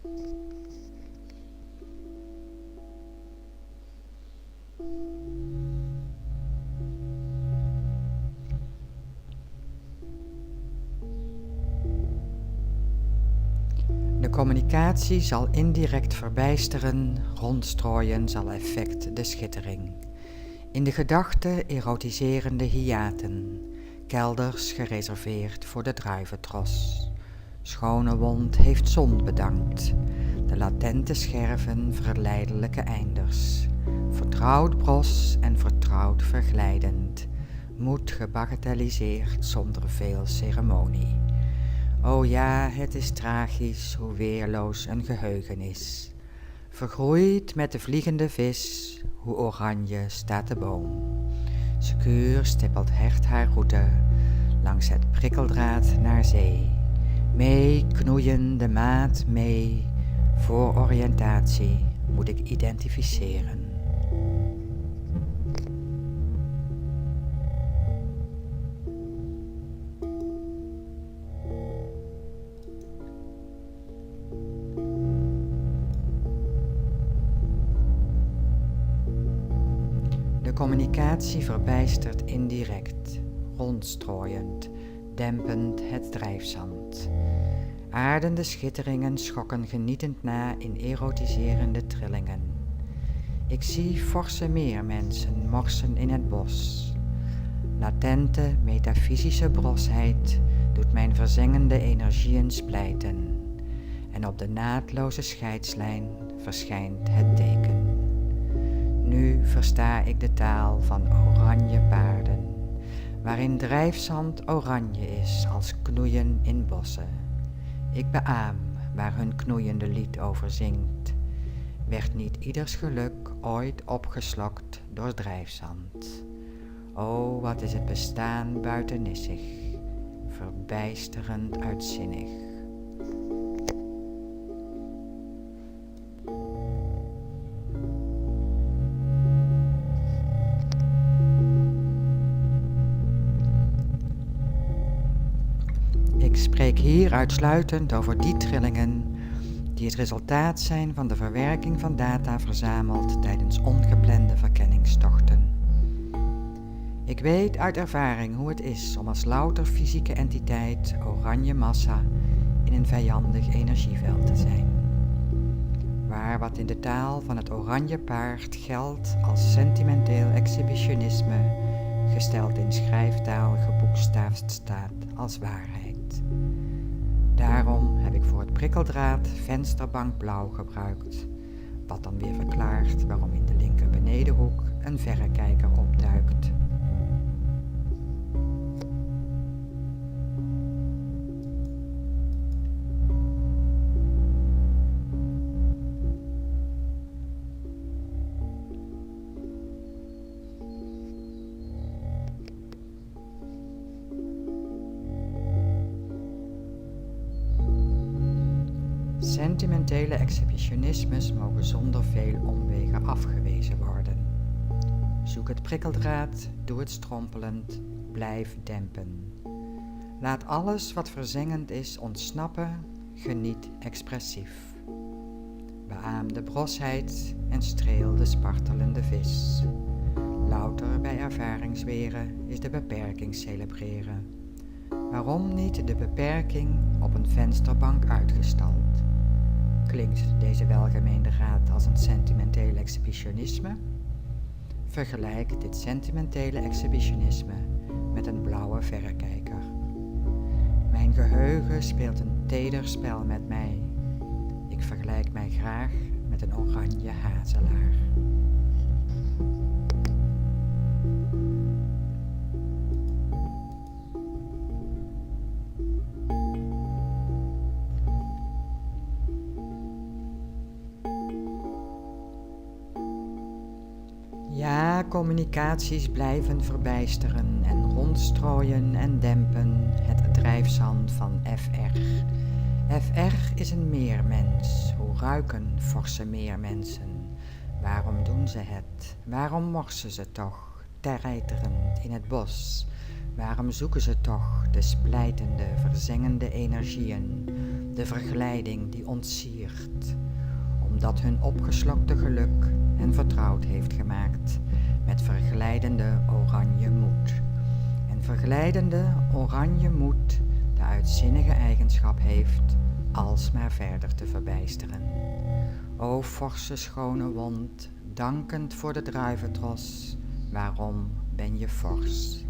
De communicatie zal indirect verbijsteren, rondstrooien zal effect de schittering. In de gedachte erotiserende hiaten, kelders gereserveerd voor de druiventros. Schone wond heeft zon bedankt, de latente scherven verleidelijke einders. Vertrouwd bros en vertrouwd verglijdend, moed gebagatelliseerd zonder veel ceremonie. O ja, het is tragisch hoe weerloos een geheugen is. Vergroeid met de vliegende vis, hoe oranje staat de boom. Secuur stippelt hert haar route, langs het prikkeldraad naar zee. Mee knoeien de maat mee, voor oriëntatie moet ik identificeren. De communicatie verbijstert indirect, rondstrooiend, dempend het drijfzand. Aardende schitteringen schokken genietend na in erotiserende trillingen. Ik zie forse meermensen morsen in het bos. Latente, metafysische brosheid doet mijn verzengende energieën splijten. En op de naadloze scheidslijn verschijnt het teken. Nu versta ik de taal van oranje paarden, waarin drijfzand oranje is als knoeien in bossen. Ik beaam waar hun knoeiende lied over zingt. Werd niet ieders geluk ooit opgeslokt door drijfzand? O, wat is het bestaan buitenissig, verbijsterend uitzinnig. Ik spreek hier uitsluitend over die trillingen die het resultaat zijn van de verwerking van data verzameld tijdens ongeplande verkenningstochten. Ik weet uit ervaring hoe het is om als louter fysieke entiteit oranje massa in een vijandig energieveld te zijn. Waar wat in de taal van het oranje paard geldt als sentimenteel exhibitionisme, gesteld in schrijftaal geboekstaafd staat als waarheid. Daarom heb ik voor het prikkeldraad vensterbank blauw gebruikt, wat dan weer verklaart waarom in de linker benedenhoek een verrekijker opduikt. Sentimentele exhibitionismes mogen zonder veel omwegen afgewezen worden. Zoek het prikkeldraad, doe het strompelend, blijf dempen. Laat alles wat verzengend is ontsnappen, geniet expressief. Beaam de brosheid en streel de spartelende vis. Louter bij ervaringsweren is de beperking celebreren. Waarom niet de beperking op een vensterbank uitgestald? Klinkt deze welgemeende raad als een sentimenteel exhibitionisme? Vergelijk dit sentimentele exhibitionisme met een blauwe verrekijker. Mijn geheugen speelt een teder spel met mij. Ik vergelijk mij graag met een oranje hazelaar. Ja, communicaties blijven verbijsteren en rondstrooien en dempen het drijfzand van FR. FR is een meermens. Hoe ruiken forse meermensen? Waarom doen ze het? Waarom morsen ze toch, terreiterend in het bos? Waarom zoeken ze toch de splijtende, verzengende energieën? de vergelijking die ons siert, omdat hun opgeslokte geluk hen vertrouwd heeft gemaakt met verglijdende oranje moed. En verglijdende oranje moed de uitzinnige eigenschap heeft alsmaar verder te verbijsteren. O forse schone wond, dankend voor de druiventros, waarom ben je fors?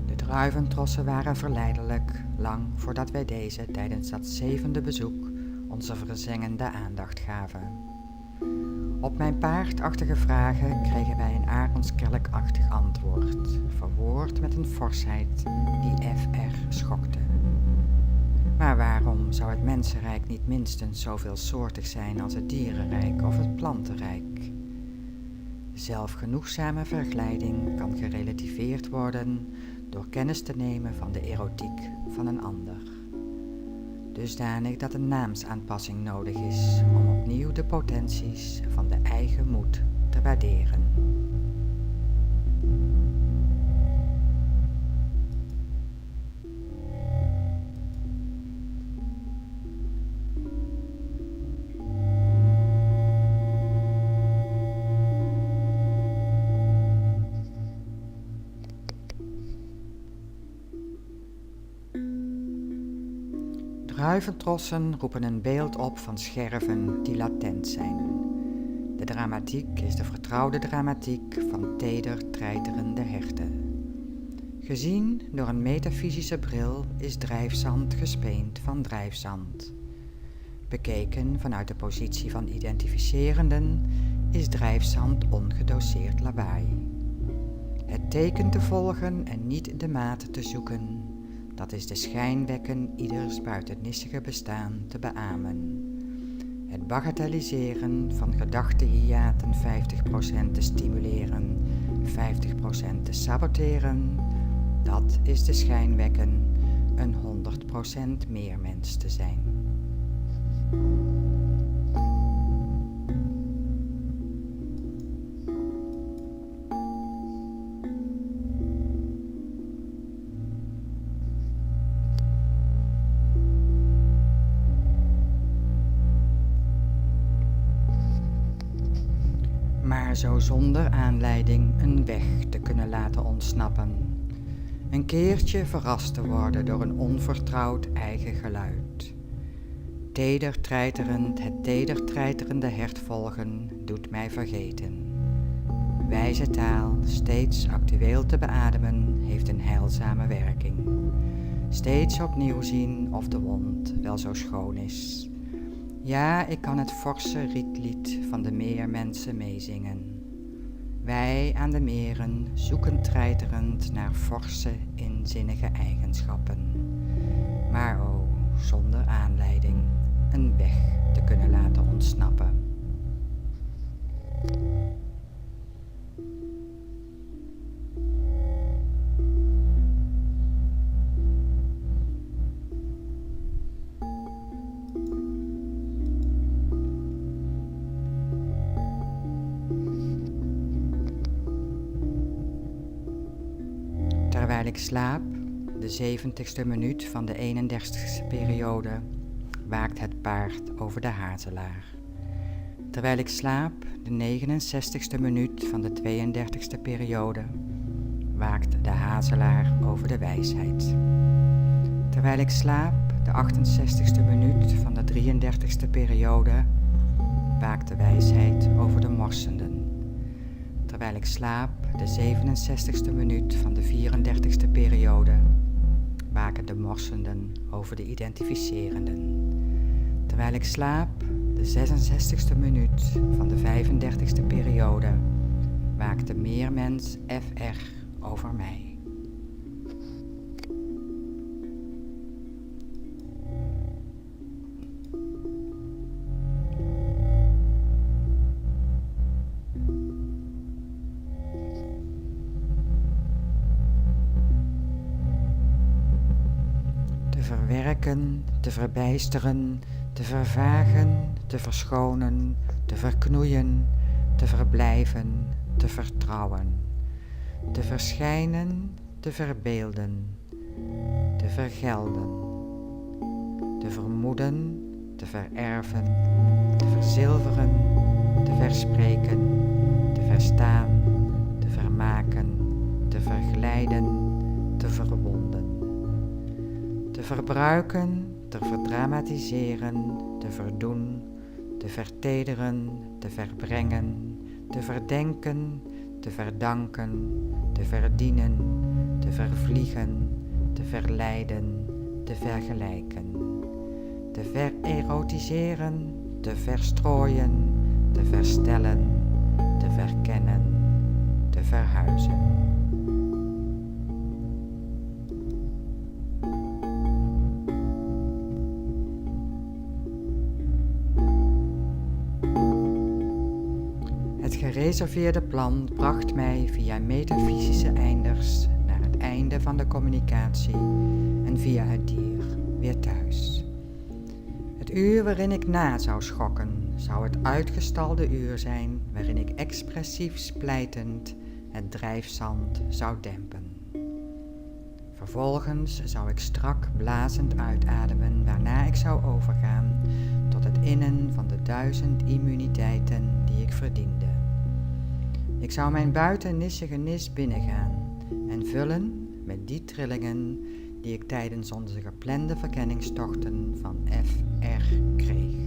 De druiventrossen waren verleidelijk, lang voordat wij deze tijdens dat 7e bezoek onze verzengende aandacht gaven. Op mijn paardachtige vragen kregen wij een arendskelkachtig antwoord, verwoord met een forsheid die FR schokte. Maar waarom zou het mensenrijk niet minstens zoveel soortig zijn als het dierenrijk of het plantenrijk? Zelfgenoegzame verglijding kan gerelativeerd worden door kennis te nemen van de erotiek van een ander. Dusdanig dat een naamsaanpassing nodig is om opnieuw de potenties van de eigen moed te waarderen. Druiventrossen roepen een beeld op van scherven die latent zijn. De dramatiek is de vertrouwde dramatiek van teder treiterende herten. Gezien door een metafysische bril is drijfzand gespeend van drijfzand. Bekeken vanuit de positie van identificerenden is drijfzand ongedoseerd lawaai. Het teken te volgen en niet de maat te zoeken, dat is de schijn wekken ieders buitennissige bestaan te beamen. Het bagatelliseren van gedachtehiaten 50% te stimuleren, 50% te saboteren, dat is de schijn wekken een 100% meer mens te zijn. Maar zo zonder aanleiding een weg te kunnen laten ontsnappen. Een keertje verrast te worden door een onvertrouwd eigen geluid. Teder treiterend het teder treiterende hert volgen doet mij vergeten. Wijze taal, steeds actueel te beademen, heeft een heilzame werking. Steeds opnieuw zien of de wond wel zo schoon is. Ja, ik kan het forse rietlied van de meermensen meezingen. Wij aan de meren zoeken treiterend naar forse, inzinnige eigenschappen. Maar o, zonder aanleiding, een weg te kunnen laten ontsnappen. Terwijl ik slaap, de 70ste minuut van de 31ste periode, waakt het paard over de hazelaar. Terwijl ik slaap, de 69ste minuut van de 32ste periode, waakt de hazelaar over de wijsheid. Terwijl ik slaap, de 68ste minuut van de 33ste periode, waakt de wijsheid over de morsenden. Terwijl ik slaap, de 67ste minuut van de 34ste periode, waken de morsenden over de identificerenden. Terwijl ik slaap, de 66ste minuut van de 35ste periode, waakt de meermens FR over mij. verwerken, te verbijsteren, te vervagen, te verschonen, te verknoeien, te verblijven, te vertrouwen, te verschijnen, te verbeelden, te vergelden, te vermoeden, te vererven, te verzilveren, te verspreken, te verstaan, te vermaken, te verglijden, te verwonden, te verbruiken, te verdramatiseren, te verdoen, te vertederen, te verbrengen, te verdenken, te verdanken, te verdienen, te vervliegen, te verleiden, te vergelijken, te vererotiseren, te verstrooien, te verstellen, te verkennen, te verhuizen. Het gereserveerde plan bracht mij via metafysische einders naar het einde van de communicatie en via het dier weer thuis. Het uur waarin ik na zou schokken, zou het uitgestalde uur zijn waarin ik expressief splijtend het drijfzand zou dempen. Vervolgens zou ik strak blazend uitademen, waarna ik zou overgaan tot het innen van de 1000 immuniteiten die ik verdiende. Ik zou mijn buitennissige nis binnengaan en vullen met die trillingen die ik tijdens onze geplande verkenningstochten van FR kreeg.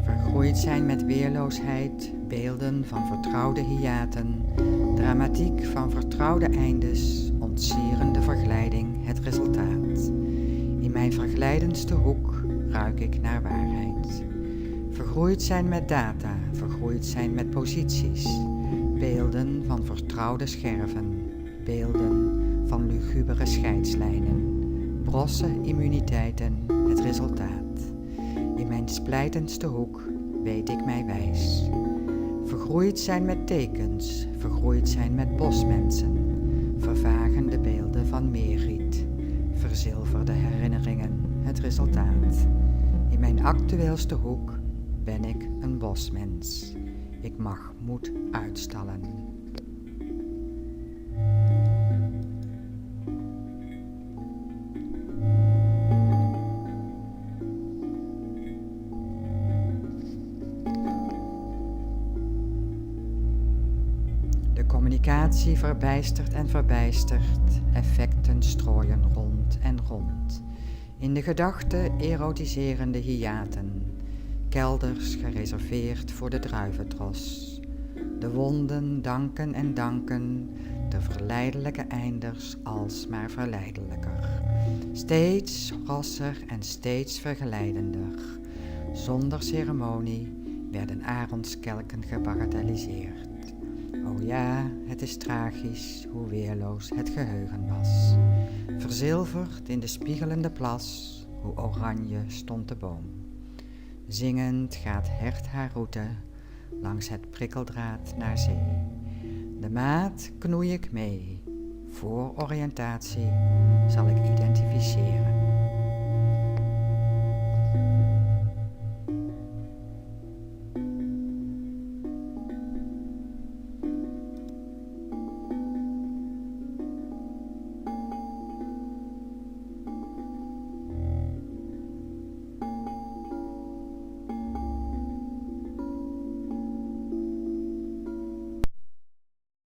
Vergroeid zijn met weerloosheid, beelden van vertrouwde hiaten, dramatiek van vertrouwde eindes, ontsierende verglijding het resultaat. In mijn verglijdendste hoek ruik ik naar waarheid. Vergroeid zijn met data, vergroeid zijn met posities, beelden van vertrouwde scherven, beelden van lugubere scheidslijnen, brosse immuniteiten het resultaat. In mijn splijtendste hoek weet ik mij wijs. Vergroeid zijn met tekens, vergroeid zijn met bosmensen, vervagende beelden van meerriet, verzilverde herinneringen het resultaat. In mijn actueelste hoek ben ik een bosmens. Ik mag moed uitstallen. Communicatie verbijstert en verbijstert, effecten strooien rond en rond. In de gedachte erotiserende hiaten, kelders gereserveerd voor de druiventros. De wonden danken en danken, de verleidelijke einders alsmaar verleidelijker. Steeds rosser en steeds vergeleidender. Zonder ceremonie werden arendskelken gebagatelliseerd. O ja, het is tragisch hoe weerloos het geheugen was. Verzilverd in de spiegelende plas, hoe oranje stond de boom. Zingend gaat hert haar route langs het prikkeldraad naar zee. De maat knoei ik mee, voor oriëntatie zal ik identificeren.